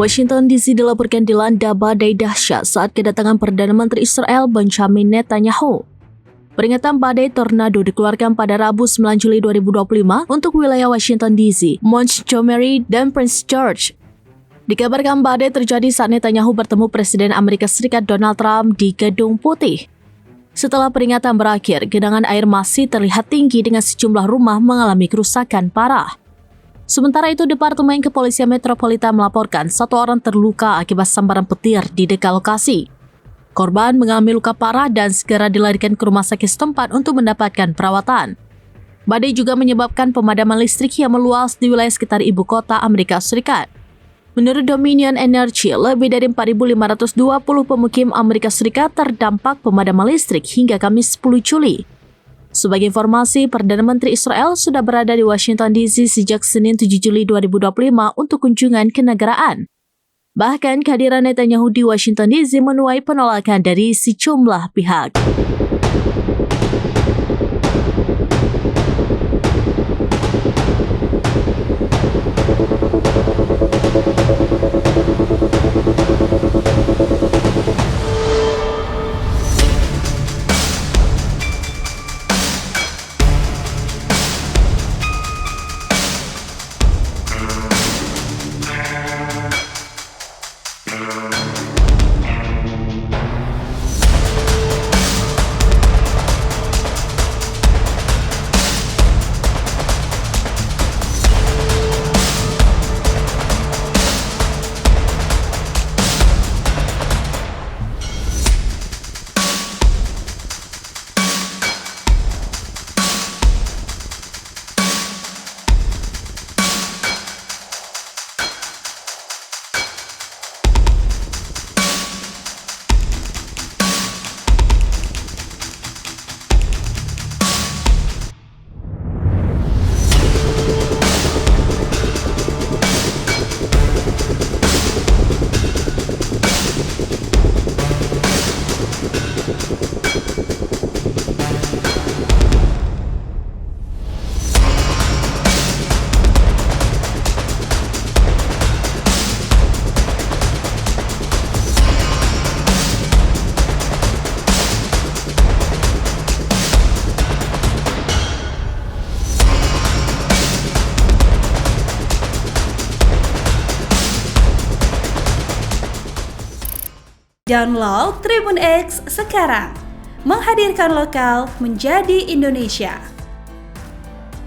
Washington DC dilaporkan dilanda badai dahsyat saat kedatangan Perdana Menteri Israel Benjamin Netanyahu. Peringatan badai tornado dikeluarkan pada Rabu 9 Juli 2025 untuk wilayah Washington DC, Montgomery, dan Prince George. Dikabarkan badai terjadi saat Netanyahu bertemu Presiden Amerika Serikat Donald Trump di Gedung Putih. Setelah peringatan berakhir, genangan air masih terlihat tinggi dengan sejumlah rumah mengalami kerusakan parah. Sementara itu, Departemen Kepolisian Metropolitan melaporkan 1 orang terluka akibat sambaran petir di dekat lokasi. Korban mengalami luka parah dan segera dilarikan ke rumah sakit setempat untuk mendapatkan perawatan. Badai juga menyebabkan pemadaman listrik yang meluas di wilayah sekitar ibu kota Amerika Serikat. Menurut Dominion Energy, lebih dari 4.520 pemukim Amerika Serikat terdampak pemadaman listrik hingga Kamis 10 Juli. Sebagai informasi, Perdana Menteri Israel sudah berada di Washington DC sejak Senin 7 Juli 2025 untuk kunjungan kenegaraan. Bahkan kehadiran Netanyahu di Washington DC menuai penolakan dari sejumlah pihak. Download Tribun X sekarang, menghadirkan lokal menjadi Indonesia.